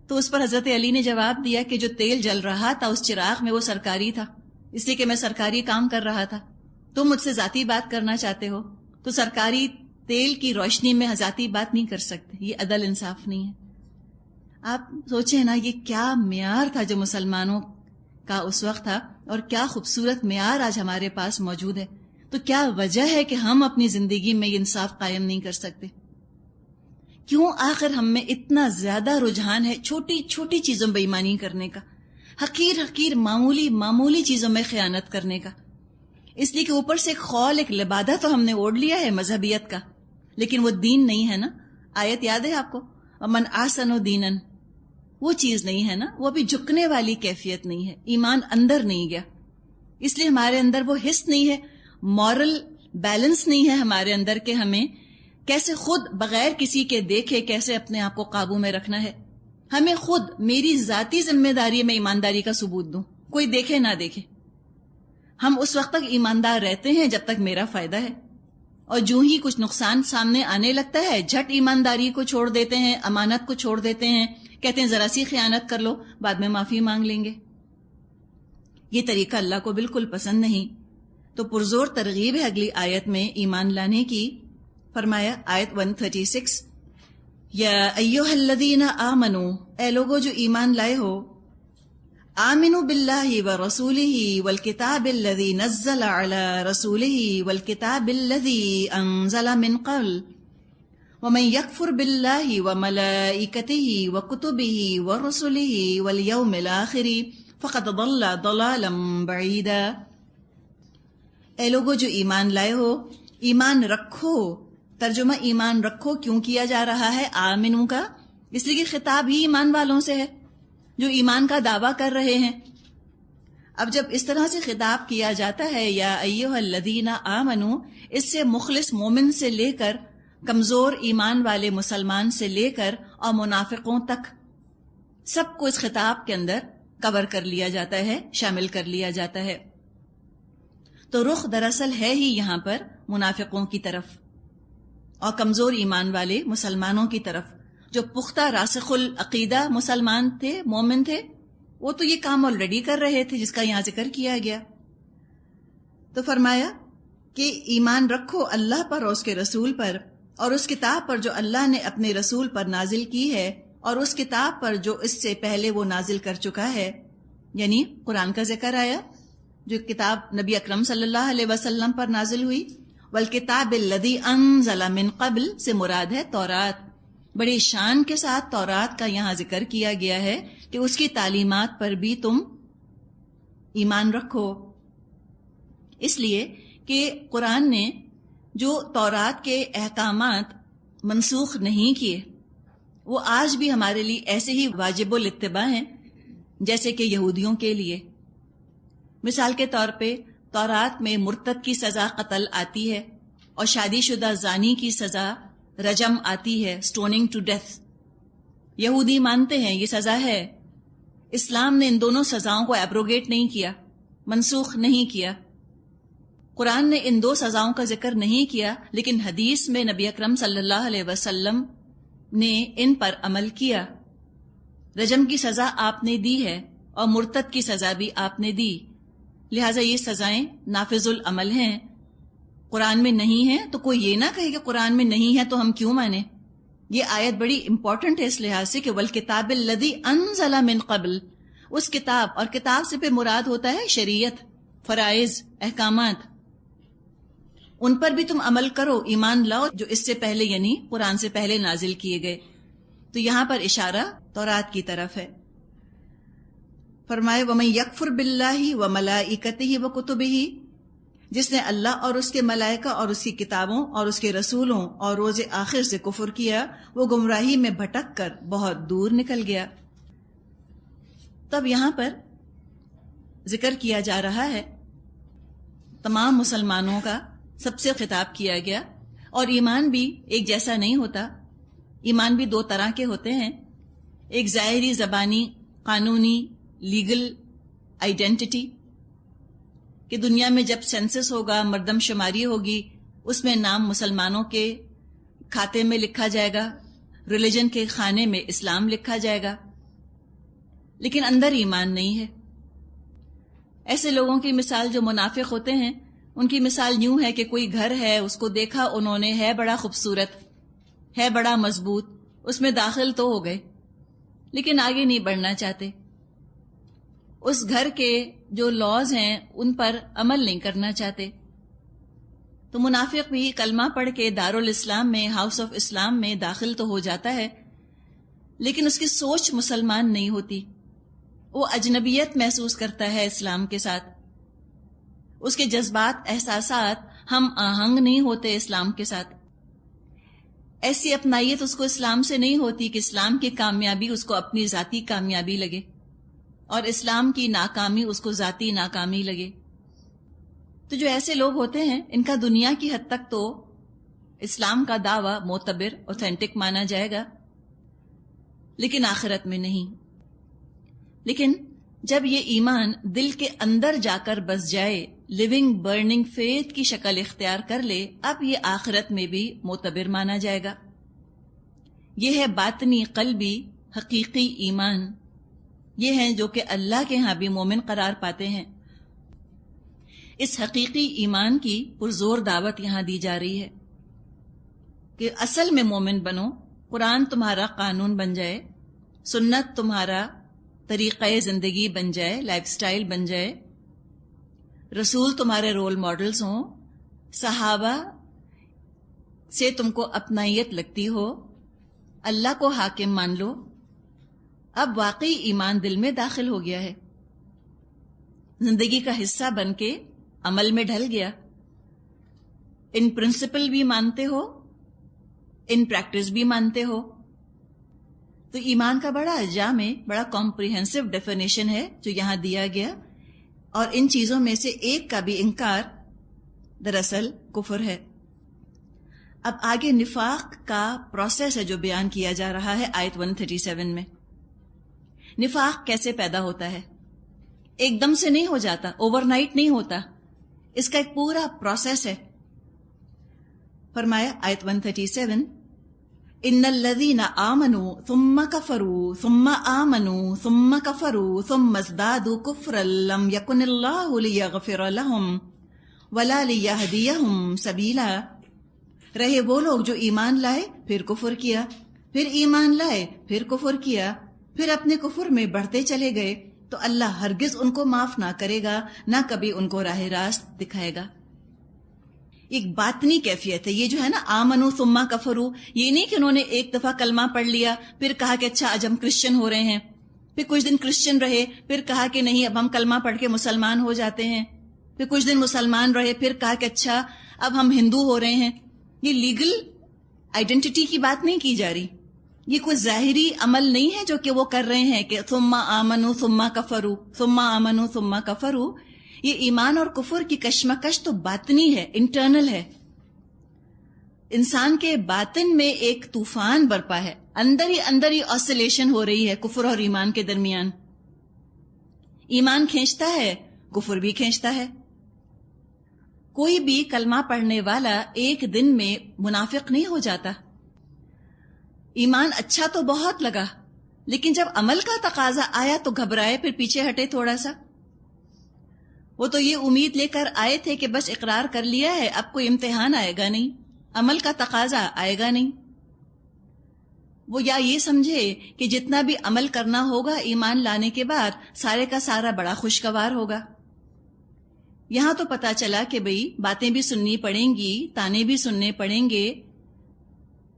تو اس پر حضرت علی نے جواب دیا کہ جو تیل جل رہا تھا اس چراغ میں وہ سرکاری تھا، اس لیے کہ میں سرکاری کام کر رہا تھا۔ تم مجھ سے ذاتی بات کرنا چاہتے ہو تو سرکاری تیل کی روشنی میں ذاتی بات نہیں کر سکتے، یہ عدل انصاف نہیں ہے۔ آپ سوچیں نا، یہ کیا معیار تھا جو مسلمانوں کا اس وقت تھا، اور کیا خوبصورت معیار آج ہمارے پاس موجود ہے۔ تو کیا وجہ ہے کہ ہم اپنی زندگی میں یہ انصاف قائم نہیں کر سکتے؟ کیوں آخر ہم میں اتنا زیادہ رجحان ہے چھوٹی چھوٹی چیزوں بے ایمانی کرنے کا، حقیر حقیر معمولی چیزوں میں خیانت کرنے کا؟ اس لیے کہ اوپر سے ایک خول، ایک لبادہ تو ہم نے اوڑھ لیا ہے مذہبیت کا، لیکن وہ دین نہیں ہے نا۔ آیت یاد ہے آپ کو، وَمَنْ أَحْسَنُ دِينًا، وہ چیز نہیں ہے نا، وہ ابھی جھکنے والی کیفیت نہیں ہے، ایمان اندر نہیں گیا۔ اس لیے ہمارے اندر وہ حس نہیں ہے، مورل بیلنس نہیں ہے ہمارے اندر کہ ہمیں کیسے خود بغیر کسی کے دیکھے کیسے اپنے آپ کو قابو میں رکھنا ہے۔ ہمیں خود میری ذاتی ذمہ داری میں ایمانداری کا ثبوت دوں، کوئی دیکھے نہ دیکھے۔ ہم اس وقت تک ایماندار رہتے ہیں جب تک میرا فائدہ ہے، اور جو ہی کچھ نقصان سامنے آنے لگتا ہے جھٹ ایمانداری کو چھوڑ دیتے ہیں، امانت کو چھوڑ دیتے ہیں، کہتے ہیں ذرا سی خیانت کر لو بعد میں معافی مانگ لیں گے۔ یہ طریقہ اللہ کو بالکل پسند نہیں۔ تو پرزور ترغیب ہے اگلی آیت میں ایمان لانے کی۔ فرمایا آیت 136، یا ایھا الذین آمنوا، اے لوگو جو ایمان لائے ہو، آمنوا باللہ ورسولہ والکتاب الذی نزل علی رسولہ والکتاب الذی انزل من قبل ومن یکفر باللہ وملائکتہ وکتبہ ورسلہ والیوم الآخر فقد ضل ضلالا بعیدا۔ اے لوگو جو ایمان لائے ہو، ایمان رکھو۔ ترجمہ ایمان رکھو کیوں کیا جا رہا ہے آمنو کا؟ اس لیے کہ خطاب ہی ایمان والوں سے ہے جو ایمان کا دعویٰ کر رہے ہیں۔ اب جب اس طرح سے خطاب کیا جاتا ہے یا ایھا الذین آمنو، اس سے مخلص مومن سے لے کر کمزور ایمان والے مسلمان سے لے کر اور منافقوں تک سب کو اس خطاب کے اندر کور کر لیا جاتا ہے، شامل کر لیا جاتا ہے۔ تو رخ دراصل ہے ہی یہاں پر منافقوں کی طرف اور کمزور ایمان والے مسلمانوں کی طرف۔ جو پختہ راسخ العقیدہ مسلمان تھے، مومن تھے، وہ تو یہ کام آلریڈی کر رہے تھے جس کا یہاں ذکر کیا گیا۔ تو فرمایا کہ ایمان رکھو اللہ پر اور اس کے رسول پر، اور اس کتاب پر جو اللہ نے اپنے رسول پر نازل کی ہے، اور اس کتاب پر جو اس سے پہلے وہ نازل کر چکا ہے، یعنی قرآن کا ذکر آیا جو کتاب نبی اکرم صلی اللہ علیہ وسلم پر نازل ہوئی۔ والکتاب الذی انزل من قبل سے مراد ہے تورات۔ بڑی شان کے ساتھ تورات کا یہاں ذکر کیا گیا ہے کہ اس کی تعلیمات پر بھی تم ایمان رکھو، اس لیے کہ قرآن نے جو تورات کے احکامات منسوخ نہیں کیے وہ آج بھی ہمارے لیے ایسے ہی واجب الاتباع ہیں جیسے کہ یہودیوں کے لیے۔ مثال کے طور پہ تورات میں مرتد کی سزا قتل آتی ہے، اور شادی شدہ زانی کی سزا رجم آتی ہے، سٹوننگ ٹو ڈیتھ۔ یہودی مانتے ہیں یہ سزا ہے۔ اسلام نے ان دونوں سزاؤں کو ایبروگیٹ نہیں کیا، منسوخ نہیں کیا۔ قرآن نے ان دو سزاؤں کا ذکر نہیں کیا، لیکن حدیث میں نبی اکرم صلی اللہ علیہ وسلم نے ان پر عمل کیا۔ رجم کی سزا آپ نے دی ہے اور مرتد کی سزا بھی آپ نے دی، لہٰذا یہ سزائیں نافذ العمل ہیں۔ قرآن میں نہیں ہیں تو کوئی یہ نہ کہے کہ قرآن میں نہیں ہے تو ہم کیوں مانیں۔ یہ آیت بڑی امپورٹنٹ ہے اس لحاظ سے کہ والکتاب الذی انزل من قبل، اس کتاب، اور کتاب سے پہ مراد ہوتا ہے شریعت، فرائض، احکامات، ان پر بھی تم عمل کرو، ایمان لاؤ جو اس سے پہلے یعنی قرآن سے پہلے نازل کیے گئے۔ تو یہاں پر اشارہ تورات کی طرف ہے۔ فرمائے وَمَن یکفر بِاللَّهِ وَمَلَائِکَتِهِ وَکُتُبِهِ، جس نے اللہ اور اس کے ملائکہ اور اس کی کتابوں اور اس کے رسولوں اور روز آخر سے کفر کیا، وہ گمراہی میں بھٹک کر بہت دور نکل گیا۔ تب یہاں پر ذکر کیا جا رہا ہے تمام مسلمانوں کا، سب سے خطاب کیا گیا، اور ایمان بھی ایک جیسا نہیں ہوتا۔ ایمان بھی دو طرح کے ہوتے ہیں، ایک ظاہری زبانی قانونی لیگل آئیڈینٹی کہ دنیا میں جب سینسس ہوگا، مردم شماری ہوگی، اس میں نام مسلمانوں کے کھاتے میں لکھا جائے گا، ریلیجن کے خانے میں اسلام لکھا جائے گا، لیکن اندر ایمان نہیں ہے۔ ایسے لوگوں کی مثال جو منافق ہوتے ہیں، ان کی مثال یوں ہے کہ کوئی گھر ہے، اس کو دیکھا انہوں نے، ہے بڑا خوبصورت، ہے بڑا مضبوط، اس میں داخل تو ہو گئے لیکن آگے نہیں بڑھنا چاہتے، اس گھر کے جو لاز ہیں ان پر عمل نہیں کرنا چاہتے۔ تو منافق بھی کلمہ پڑھ کے دارالاسلام میں، ہاؤس آف اسلام میں داخل تو ہو جاتا ہے، لیکن اس کی سوچ مسلمان نہیں ہوتی، وہ اجنبیت محسوس کرتا ہے اسلام کے ساتھ، اس کے جذبات احساسات ہم آہنگ نہیں ہوتے اسلام کے ساتھ، ایسی اپنائیت اس کو اسلام سے نہیں ہوتی کہ اسلام کی کامیابی اس کو اپنی ذاتی کامیابی لگے اور اسلام کی ناکامی اس کو ذاتی ناکامی لگے۔ تو جو ایسے لوگ ہوتے ہیں، ان کا دنیا کی حد تک تو اسلام کا دعویٰ معتبر، اوتھینٹک مانا جائے گا، لیکن آخرت میں نہیں۔ لیکن جب یہ ایمان دل کے اندر جا کر بس جائے، لیونگ برننگ فیتھ کی شکل اختیار کر لے، اب یہ آخرت میں بھی معتبر مانا جائے گا۔ یہ ہے باطنی قلبی حقیقی ایمان، یہ ہیں جو کہ اللہ کے ہاں بھی مومن قرار پاتے ہیں۔ اس حقیقی ایمان کی پرزور دعوت یہاں دی جا رہی ہے کہ اصل میں مومن بنو، قرآن تمہارا قانون بن جائے، سنت تمہارا طریقہ زندگی بن جائے، لائف سٹائل بن جائے، رسول تمہارے رول ماڈلز ہوں، صحابہ سے تم کو اپنائیت لگتی ہو، اللہ کو حاکم مان لو، اب واقعی ایمان دل میں داخل ہو گیا ہے، زندگی کا حصہ بن کے عمل میں ڈھل گیا، ان پرنسپل بھی مانتے ہو، ان پریکٹس بھی مانتے ہو۔ تو ایمان کا بڑا جامع، بڑا کمپریہنسو ڈیفینیشن ہے جو یہاں دیا گیا، اور ان چیزوں میں سے ایک کا بھی انکار دراصل کفر ہے۔ اب آگے نفاق کا پروسیس ہے جو بیان کیا جا رہا ہے آیت 137 میں۔ نفاق کیسے پیدا ہوتا ہے؟ ایک دم سے نہیں ہو جاتا، اوور نائٹ نہیں ہوتا، اس کا ایک پورا پروسیس ہے۔ فرمایا آیت 137، ان الذین آمنوا ثم کفروا ثم آمنوا ثم کفروا ثم ازدادوا کفرا لم یکن اللہ لیغفر لهم ولا لیہدیہم سبیلا۔ رہے وہ لوگ جو ایمان لائے پھر کفر کیا، پھر ایمان لائے پھر کفر کیا، پھر اپنے کفر میں بڑھتے چلے گئے، تو اللہ ہرگز ان کو معاف نہ کرے گا، نہ کبھی ان کو راہ راست دکھائے گا۔ ایک باطنی کیفیت ہے یہ جو ہے نا، آمنو ثم کفرو، یہ نہیں کہ انہوں نے ایک دفعہ کلمہ پڑھ لیا پھر کہا کہ اچھا آج ہم کرسچن ہو رہے ہیں، پھر کچھ دن کرسچن رہے پھر کہا کہ نہیں اب ہم کلمہ پڑھ کے مسلمان ہو جاتے ہیں، پھر کچھ دن مسلمان رہے پھر کہا کہ اچھا اب ہم ہندو ہو رہے ہیں۔ یہ لیگل آئیڈینٹی کی بات نہیں کی جا رہی، یہ کوئی ظاہری عمل نہیں ہے جو کہ وہ کر رہے ہیں کہ ثم آمنو ثم کفرو، ثم آمنو ثم کفرو۔ یہ ایمان اور کفر کی کشمکش تو باطنی ہے، انٹرنل ہے، انسان کے باطن میں ایک طوفان برپا ہے، اندر ہی آسیلیشن ہو رہی ہے کفر اور ایمان کے درمیان۔ ایمان کھینچتا ہے، کفر بھی کھینچتا ہے۔ کوئی بھی کلمہ پڑھنے والا ایک دن میں منافق نہیں ہو جاتا۔ ایمان اچھا تو بہت لگا، لیکن جب عمل کا تقاضا آیا تو گھبرائے، پھر پیچھے ہٹے تھوڑا سا۔ وہ تو یہ امید لے کر آئے تھے کہ بس اقرار کر لیا ہے، اب کوئی امتحان آئے گا نہیں، عمل کا تقاضا آئے گا نہیں۔ وہ یا یہ سمجھے کہ جتنا بھی عمل کرنا ہوگا ایمان لانے کے بعد سارے کا سارا بڑا خوشگوار ہوگا۔ یہاں تو پتا چلا کہ بھئی باتیں بھی سننی پڑیں گی، تانے بھی سننے پڑیں گے،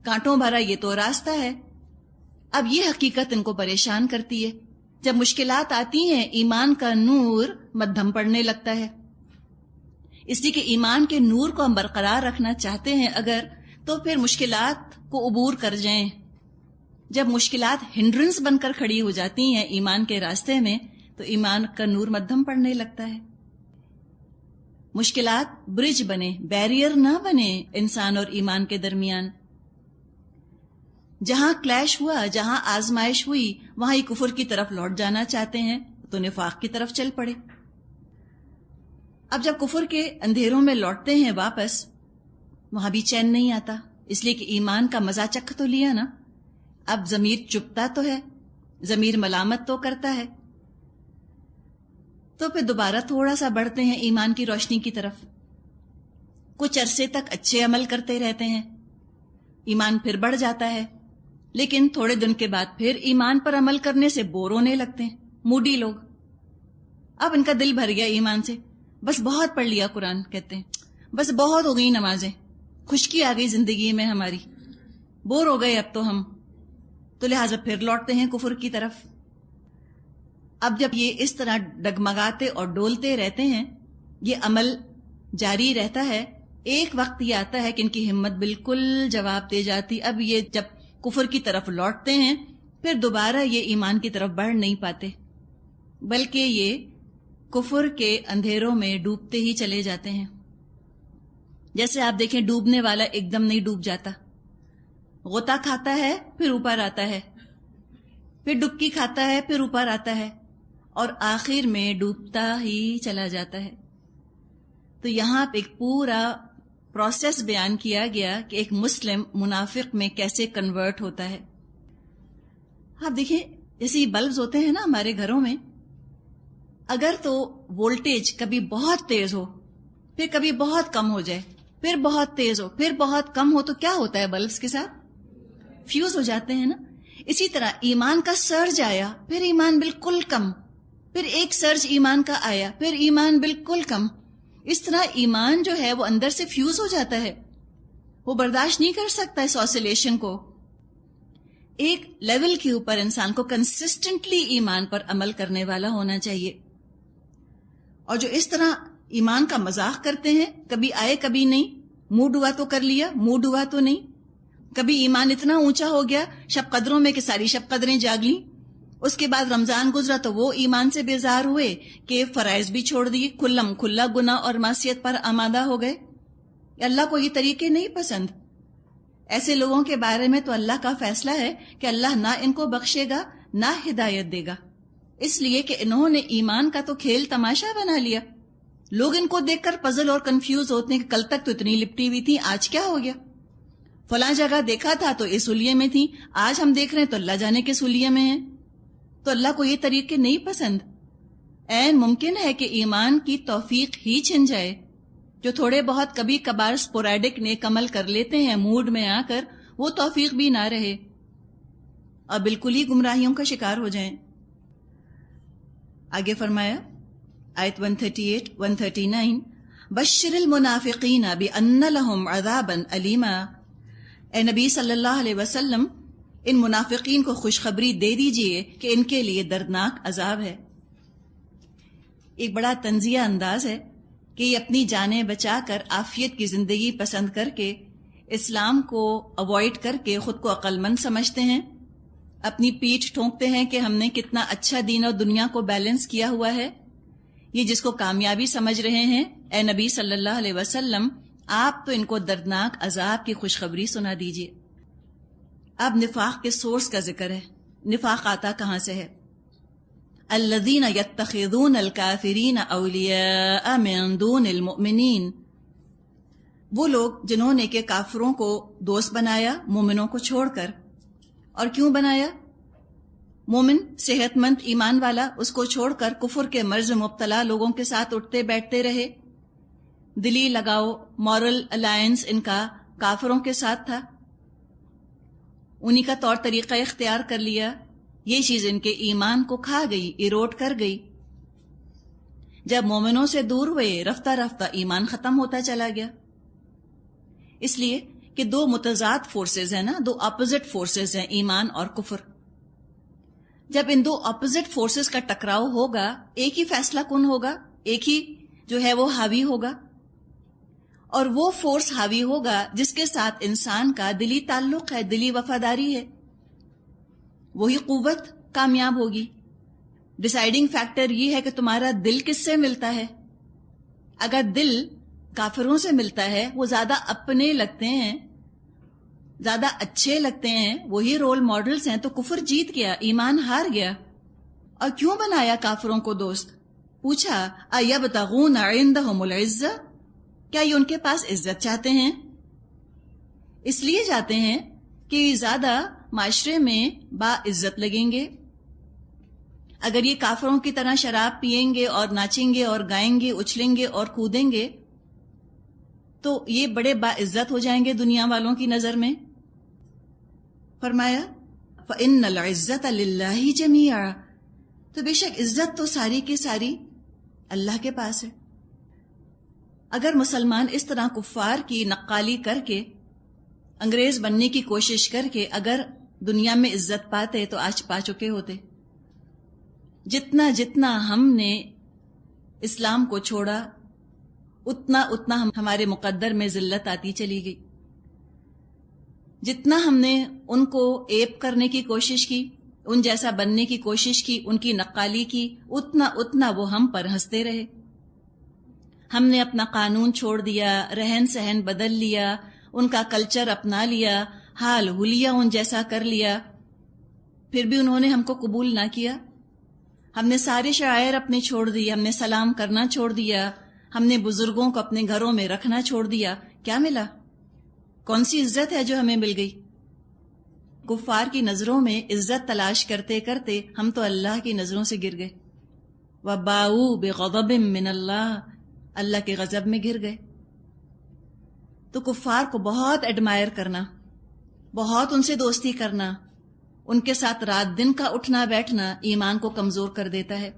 کانٹوں بھرا یہ تو راستہ ہے۔ اب یہ حقیقت ان کو پریشان کرتی ہے، جب مشکلات آتی ہیں ایمان کا نور مدھم پڑنے لگتا ہے۔ اس لیے کہ ایمان کے نور کو ہم برقرار رکھنا چاہتے ہیں اگر، تو پھر مشکلات کو عبور کر جائیں۔ جب مشکلات ہنڈرنس بن کر کھڑی ہو جاتی ہیں ایمان کے راستے میں، تو ایمان کا نور مدھم پڑنے لگتا ہے۔ مشکلات برج بنے، بیریئر نہ بنے انسان اور ایمان کے درمیان۔ جہاں کلیش ہوا، جہاں آزمائش ہوئی، وہاں ہی کفر کی طرف لوٹ جانا چاہتے ہیں، تو نفاق کی طرف چل پڑے۔ اب جب کفر کے اندھیروں میں لوٹتے ہیں واپس، وہاں بھی چین نہیں آتا، اس لیے کہ ایمان کا مزہ چکھ تو لیا نا، اب ضمیر چپتا تو ہے، ضمیر ملامت تو کرتا ہے، تو پھر دوبارہ تھوڑا سا بڑھتے ہیں ایمان کی روشنی کی طرف، کچھ عرصے تک اچھے عمل کرتے رہتے ہیں، ایمان پھر بڑھ جاتا ہے، لیکن تھوڑے دن کے بعد پھر ایمان پر عمل کرنے سے بور ہونے لگتے ہیں، موڈی لوگ، اب ان کا دل بھر گیا ایمان سے، بس بہت پڑھ لیا قرآن، کہتے ہیں بس بہت ہو گئی نمازیں، خشکی آ گئی زندگی میں ہماری، بور ہو گئے اب تو ہم، تو لہٰذا پھر لوٹتے ہیں کفر کی طرف۔ اب جب یہ اس طرح ڈگمگاتے اور ڈولتے رہتے ہیں، یہ عمل جاری رہتا ہے، ایک وقت یہ آتا ہے کہ ان کی ہمت بالکل جواب دے جاتی، اب یہ جب کفر کی طرف لوٹتے ہیں پھر دوبارہ یہ ایمان کی طرف بڑھ نہیں پاتے، بلکہ یہ کفر کے اندھیروں میں ڈوبتے ہی چلے جاتے ہیں۔ جیسے آپ دیکھیں ڈوبنے والا ایک دم نہیں ڈوب جاتا، غوطہ کھاتا ہے پھر اوپر آتا ہے، پھر ڈبکی کھاتا ہے پھر اوپر آتا ہے، اور آخر میں ڈوبتا ہی چلا جاتا ہے۔ تو یہاں پہ ایک پورا پروسیس بیان کیا گیا کہ ایک مسلم منافق میں کیسے کنورٹ ہوتا ہے۔ آپ دیکھیں جیسے بلبز ہوتے ہیں نا ہمارے گھروں میں، اگر تو وولٹیج کبھی بہت تیز ہو، پھر کبھی بہت کم ہو جائے، پھر بہت تیز ہو، پھر بہت کم ہو، تو کیا ہوتا ہے بلبز کے ساتھ؟ فیوز ہو جاتے ہیں نا۔ اسی طرح ایمان کا سرج آیا، پھر ایمان بالکل کم، پھر ایک سرج ایمان کا آیا، پھر ایمان بالکل کم، اس طرح ایمان جو ہے وہ اندر سے فیوز ہو جاتا ہے، وہ برداشت نہیں کر سکتا اس آسیلیشن کو۔ ایک لیول کے اوپر انسان کو کنسسٹنٹلی ایمان پر عمل کرنے والا ہونا چاہیے، اور جو اس طرح ایمان کا مذاق کرتے ہیں، کبھی آئے کبھی نہیں، موڈ ہوا تو کر لیا، موڈ ہوا تو نہیں، کبھی ایمان اتنا اونچا ہو گیا شب قدروں میں کہ ساری شب قدریں جاگ لیں، اس کے بعد رمضان گزرا تو وہ ایمان سے بیزار ہوئے کہ فرائض بھی چھوڑ دیے، کھلم کھلا گناہ اور معصیت پر آمادہ ہو گئے۔ اللہ کو یہ طریقے نہیں پسند۔ ایسے لوگوں کے بارے میں تو اللہ کا فیصلہ ہے کہ اللہ نہ ان کو بخشے گا نہ ہدایت دے گا، اس لیے کہ انہوں نے ایمان کا تو کھیل تماشا بنا لیا۔ لوگ ان کو دیکھ کر پزل اور کنفیوز ہوتے ہیں کہ کل تک تو اتنی لپٹی ہوئی تھی، آج کیا ہو گیا؟ فلاں جگہ دیکھا تھا تو اس حلیے میں تھی، آج ہم دیکھ رہے ہیں تو اللہ جانے کس حلیے میں ہیں۔ تو اللہ کو یہ طریقے نہیں پسند۔ عین ممکن ہے کہ ایمان کی توفیق ہی چھن جائے، جو تھوڑے بہت کبھی کبھار سپوریڈک نیک عمل کر لیتے ہیں موڈ میں آ کر، وہ توفیق بھی نہ رہے اور بالکل ہی گمراہیوں کا شکار ہو جائیں۔ آگے فرمایا آیت 138 139، بشر المنافقین بان لهم عذابا علیما، اے نبی صلی اللہ علیہ وسلم ان منافقین کو خوشخبری دے دیجئے کہ ان کے لیے دردناک عذاب ہے۔ ایک بڑا طنزیہ انداز ہے کہ یہ اپنی جانیں بچا کر عافیت کی زندگی پسند کر کے، اسلام کو اوائڈ کر کے خود کو عقل مند سمجھتے ہیں، اپنی پیٹھ ٹھونکتے ہیں کہ ہم نے کتنا اچھا دین اور دنیا کو بیلنس کیا ہوا ہے۔ یہ جس کو کامیابی سمجھ رہے ہیں، اے نبی صلی اللہ علیہ وسلم آپ تو ان کو دردناک عذاب کی خوشخبری سنا دیجئے۔ اب نفاق کے سورس کا ذکر ہے، نفاق آتا کہاں سے ہے؟ الذین یتخذون الکافرین اولیاء من دون المؤمنین، وہ لوگ جنہوں نے کہ کافروں کو دوست بنایا مومنوں کو چھوڑ کر۔ اور کیوں بنایا؟ مومن صحت مند ایمان والا اس کو چھوڑ کر کفر کے مرض مبتلا لوگوں کے ساتھ اٹھتے بیٹھتے رہے، دلی لگاؤ مورل الائنس ان کا کافروں کے ساتھ تھا، انہی کا طور طریقہ اختیار کر لیا، یہ چیز ان کے ایمان کو کھا گئی، ایروٹ کر گئی۔ جب مومنوں سے دور ہوئے رفتہ رفتہ ایمان ختم ہوتا چلا گیا، اس لیے کہ دو متضاد فورسز ہیں نا، دو اپوزٹ فورسز ہیں ایمان اور کفر۔ جب ان دو اپوزٹ فورسز کا ٹکراؤ ہوگا، ایک ہی فیصلہ کن ہوگا، ایک ہی جو ہے وہ حاوی ہوگا، اور وہ فورس حاوی ہوگا جس کے ساتھ انسان کا دلی تعلق ہے، دلی وفاداری ہے، وہی قوت کامیاب ہوگی۔ ڈیسائیڈنگ فیکٹر یہ ہے کہ تمہارا دل کس سے ملتا ہے۔ اگر دل کافروں سے ملتا ہے، وہ زیادہ اپنے لگتے ہیں، زیادہ اچھے لگتے ہیں، وہی رول ماڈلز ہیں، تو کفر جیت گیا، ایمان ہار گیا۔ اور کیوں بنایا کافروں کو دوست؟ پوچھا ایبتغون عندہم العزہ، کیا یہ ان کے پاس عزت چاہتے ہیں؟ اس لیے جاتے ہیں کہ زیادہ معاشرے میں با عزت لگیں گے۔ اگر یہ کافروں کی طرح شراب پئیں گے اور ناچیں گے اور گائیں گے، اچھلیں گے اور کودیں گے تو یہ بڑے با عزت ہو جائیں گے دنیا والوں کی نظر میں۔ فرمایا فَإِنَّ الْعِزَّةَ لِلَّهِ جَمِيعًا، تو بے شک عزت تو ساری کی ساری اللہ کے پاس ہے۔ اگر مسلمان اس طرح کفار کی نقالی کر کے، انگریز بننے کی کوشش کر کے اگر دنیا میں عزت پاتے تو آج پا چکے ہوتے۔ جتنا جتنا ہم نے اسلام کو چھوڑا اتنا اتنا ہمارے مقدر میں ذلت آتی چلی گئی۔ جتنا ہم نے ان کو ایپ کرنے کی کوشش کی، ان جیسا بننے کی کوشش کی، ان کی نقالی کی، اتنا اتنا وہ ہم پر ہنستے رہے۔ ہم نے اپنا قانون چھوڑ دیا، رہن سہن بدل لیا، ان کا کلچر اپنا لیا، حال حلیہ ان جیسا کر لیا، پھر بھی انہوں نے ہم کو قبول نہ کیا۔ ہم نے سارے شعائر اپنے چھوڑ دیے، ہم نے سلام کرنا چھوڑ دیا، ہم نے بزرگوں کو اپنے گھروں میں رکھنا چھوڑ دیا۔ کیا ملا؟ کون سی عزت ہے جو ہمیں مل گئی؟ کفار کی نظروں میں عزت تلاش کرتے کرتے ہم تو اللہ کی نظروں سے گر گئے۔ وَبَاءُوا بِغَضَبٍ مِّنَ اللَّهِ، اللہ کے غضب میں گر گئے۔ تو کفار کو بہت ایڈمائر کرنا، بہت ان سے دوستی کرنا، ان کے ساتھ رات دن کا اٹھنا بیٹھنا ایمان کو کمزور کر دیتا ہے۔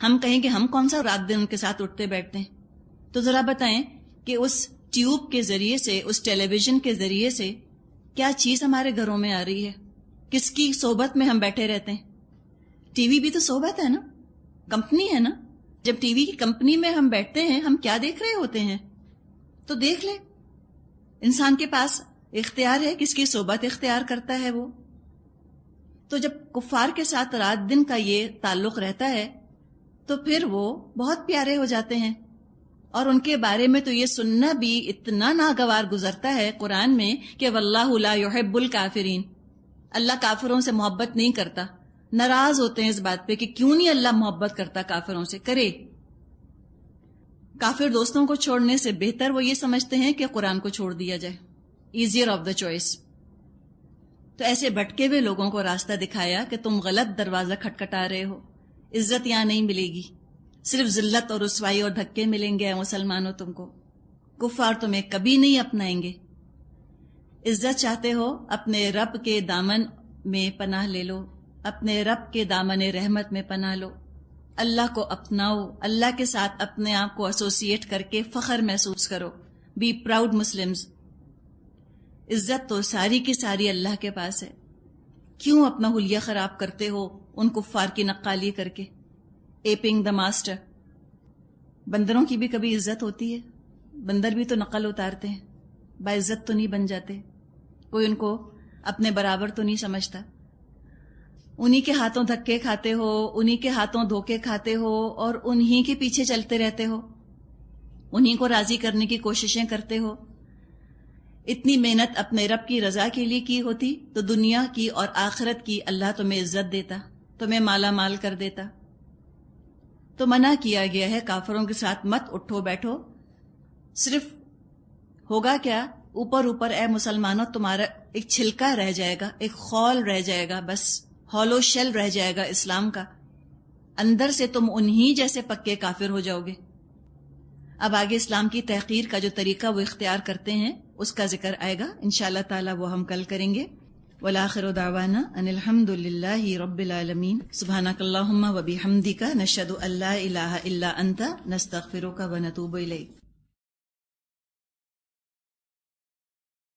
ہم کہیں کہ ہم کون سا رات دن ان کے ساتھ اٹھتے بیٹھتے ہیں؟ تو ذرا بتائیں کہ اس ٹیوب کے ذریعے سے، اس ٹیلی ویژن کے ذریعے سے کیا چیز ہمارے گھروں میں آ رہی ہے؟ کس کی صحبت میں ہم بیٹھے رہتے ہیں؟ ٹی وی بھی تو صحبت ہے نا، کمپنی ہے نا۔ جب ٹی وی کی کمپنی میں ہم بیٹھتے ہیں، ہم کیا دیکھ رہے ہوتے ہیں؟ تو دیکھ لیں، انسان کے پاس اختیار ہے کس کی صحبت اختیار کرتا ہے وہ۔ تو جب کفار کے ساتھ رات دن کا یہ تعلق رہتا ہے تو پھر وہ بہت پیارے ہو جاتے ہیں، اور ان کے بارے میں تو یہ سننا بھی اتنا ناگوار گزرتا ہے قرآن میں کہ واللہ لا یحب الکافرین، اللہ کافروں سے محبت نہیں کرتا۔ ناراض ہوتے ہیں اس بات پہ کہ کیوں نہیں اللہ محبت کرتا کافروں سے، کرے۔ کافر دوستوں کو چھوڑنے سے بہتر وہ یہ سمجھتے ہیں کہ قرآن کو چھوڑ دیا جائے، ایزیئر آف دا چوائس۔ تو ایسے بھٹکے ہوئے لوگوں کو راستہ دکھایا کہ تم غلط دروازہ کھٹکھٹا رہے ہو، عزت یہاں نہیں ملے گی، صرف ذلت اور رسوائی اور دھکے ملیں گے مسلمانوں تم کو، کفار تمہیں کبھی نہیں اپنائیں گے۔ عزت چاہتے ہو اپنے رب کے دامن میں پناہ لے لو، اپنے رب کے دامن رحمت میں پناہ لو، اللہ کو اپناؤ، اللہ کے ساتھ اپنے آپ کو ایسوسیٹ کر کے فخر محسوس کرو، بی پراؤڈ مسلمز۔ عزت تو ساری کی ساری اللہ کے پاس ہے، کیوں اپنا حلیہ خراب کرتے ہو ان کفار کی نقالی کر کے؟ ایپنگ دا ماسٹر۔ بندروں کی بھی کبھی عزت ہوتی ہے؟ بندر بھی تو نقل اتارتے ہیں، باعزت تو نہیں بن جاتے، کوئی ان کو اپنے برابر تو نہیں سمجھتا۔ انہی کے ہاتھوں دھکے کھاتے ہو، انہی کے ہاتھوں دھوکے کھاتے ہو، اور انہی کے پیچھے چلتے رہتے ہو، انہی کو راضی کرنے کی کوششیں کرتے ہو۔ اتنی محنت اپنے رب کی رضا کے لیے کی ہوتی تو دنیا کی اور آخرت کی اللہ تمہیں عزت دیتا، تمہیں مالا مال کر دیتا۔ تو منع کیا گیا ہے کافروں کے ساتھ مت اٹھو بیٹھو۔ صرف ہوگا کیا؟ اوپر اوپر اے مسلمانوں تمہارا ایک چھلکا رہ جائے گا، ایک خول رہ جائے گا، بس ہالو شیل رہ جائے گا اسلام کا، اندر سے تم انہی جیسے پکے کافر ہو جاؤ گے۔ اب آگے اسلام کی تحقیر کا جو طریقہ وہ اختیار کرتے ہیں اس کا ذکر آئے گا انشاءاللہ تعالی، وہ ہم کل کریں گے۔ والآخر دعوانا ان الحمد للہ رب العالمین، سبحانک اللہم و بحمدک، نشہد ان لا الہ الا انت، نستغفرک و نتوب الیک۔